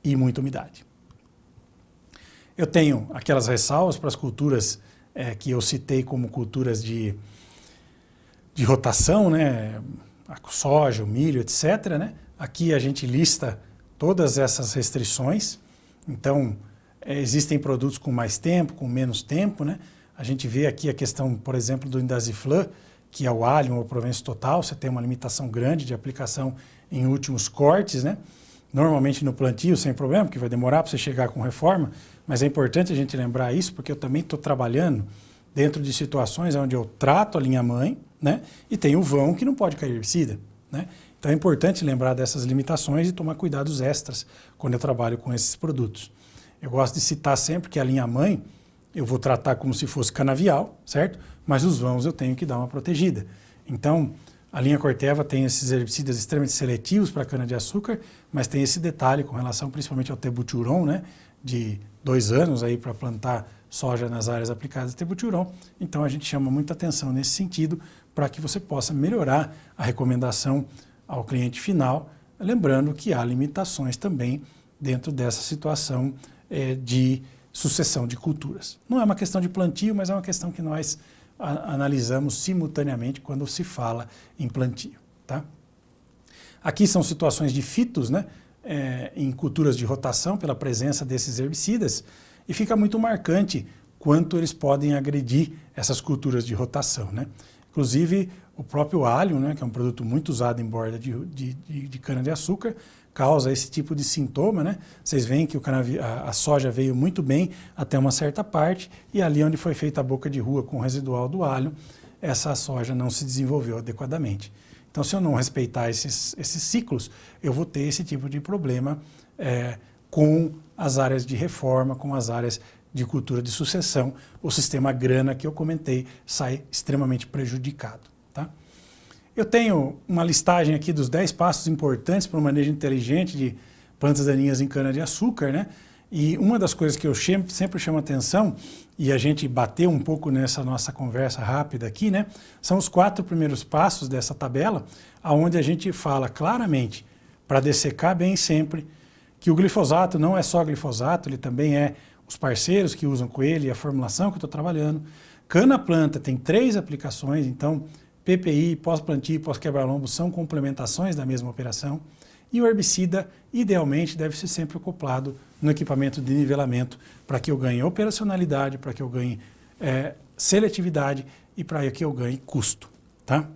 e muita umidade. Eu tenho aquelas ressalvas para as culturas que eu citei como culturas de rotação, né? A soja, o milho, etc., né? Aqui a gente lista todas essas restrições. Então, existem produtos com mais tempo, com menos tempo, né? A gente vê aqui a questão, por exemplo, do indaziflam, que é o Allium ou Provence Total. Você tem uma limitação grande de aplicação em últimos cortes, né? Normalmente no plantio, sem problema, porque vai demorar para você chegar com reforma, mas é importante a gente lembrar isso, porque eu também estou trabalhando dentro de situações onde eu trato a linha-mãe, né? E tem o vão que não pode cair herbicida, né? Então é importante lembrar dessas limitações e tomar cuidados extras quando eu trabalho com esses produtos. Eu gosto de citar sempre que a linha-mãe eu vou tratar como se fosse canavial, certo? Mas os vãos eu tenho que dar uma protegida. Então, a linha Corteva tem esses herbicidas extremamente seletivos para cana-de-açúcar, mas tem esse detalhe com relação principalmente ao tebuturon, né? De 2 anos aí para plantar soja nas áreas aplicadas de tebuturon. Então, a gente chama muita atenção nesse sentido para que você possa melhorar a recomendação ao cliente final, lembrando que há limitações também dentro dessa situação de sucessão de culturas. Não é uma questão de plantio, mas é uma questão que nós analisamos simultaneamente quando se fala em plantio, tá? Aqui são situações de fitos, né? Em culturas de rotação pela presença desses herbicidas, e fica muito marcante quanto eles podem agredir essas culturas de rotação, né? Inclusive, o próprio Allium, né, que é um produto muito usado em borda de cana-de-açúcar, causa esse tipo de sintoma, né? Vocês veem que a soja veio muito bem até uma certa parte e ali onde foi feita a boca de rua com o residual do Allium, essa soja não se desenvolveu adequadamente. Então, se eu não respeitar esses ciclos, eu vou ter esse tipo de problema com as áreas de reforma, com as áreas de cultura de sucessão. O sistema grana que eu comentei sai extremamente prejudicado, tá? Eu tenho uma listagem aqui dos 10 passos importantes para o manejo inteligente de plantas daninhas em cana-de-açúcar, né? E uma das coisas que eu sempre chamo atenção, e a gente bateu um pouco nessa nossa conversa rápida aqui, né? São os 4 primeiros passos dessa tabela, onde a gente fala claramente, para dessecar bem sempre, que o glifosato não é só glifosato, ele também é os parceiros que usam com ele, a formulação que eu estou trabalhando. Cana-planta tem 3 aplicações, então PPI, pós-plantio e pós-quebra-lombo são complementações da mesma operação. E o herbicida, idealmente, deve ser sempre acoplado no equipamento de nivelamento para que eu ganhe operacionalidade, para que eu ganhe seletividade e para que eu ganhe custo, tá?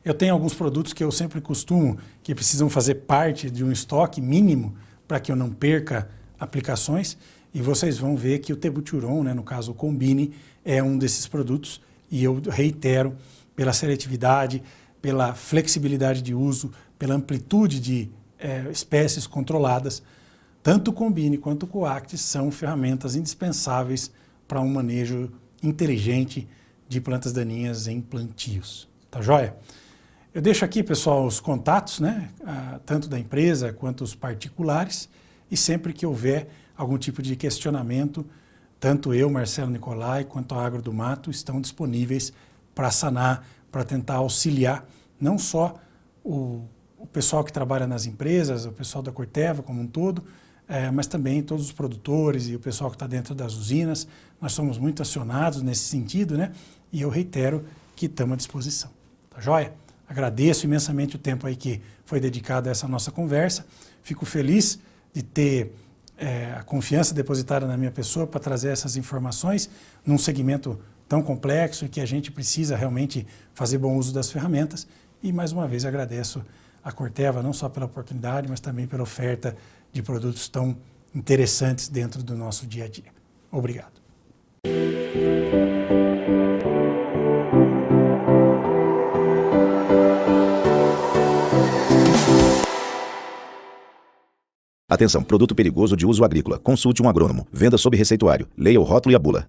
Eu tenho alguns produtos que eu sempre costumo, que precisam fazer parte de um estoque mínimo para que eu não perca aplicações. E vocês vão ver que o tebuturon, né, no caso o Combine, é um desses produtos. E eu reitero, pela seletividade, pela flexibilidade de uso, pela amplitude de espécies controladas, tanto o Combine quanto o Coact são ferramentas indispensáveis para um manejo inteligente de plantas daninhas em plantios. Tá joia? Eu deixo aqui, pessoal, os contatos, né, tanto da empresa quanto os particulares, e sempre que houver algum tipo de questionamento, tanto eu, Marcelo Nicolai, quanto a Agro do Mato estão disponíveis para sanar, para tentar auxiliar não só o pessoal que trabalha nas empresas, o pessoal da Corteva como um todo, mas também todos os produtores e o pessoal que está dentro das usinas. Nós somos muito acionados nesse sentido, né? E eu reitero que estamos à disposição. Tá joia? Agradeço imensamente o tempo aí que foi dedicado a essa nossa conversa. Fico feliz de ter a confiança depositada na minha pessoa para trazer essas informações num segmento tão complexo e que a gente precisa realmente fazer bom uso das ferramentas. E mais uma vez agradeço a Corteva não só pela oportunidade, mas também pela oferta de produtos tão interessantes dentro do nosso dia a dia. Obrigado. Atenção, produto perigoso de uso agrícola. Consulte um agrônomo. Venda sob receituário. Leia o rótulo e a bula.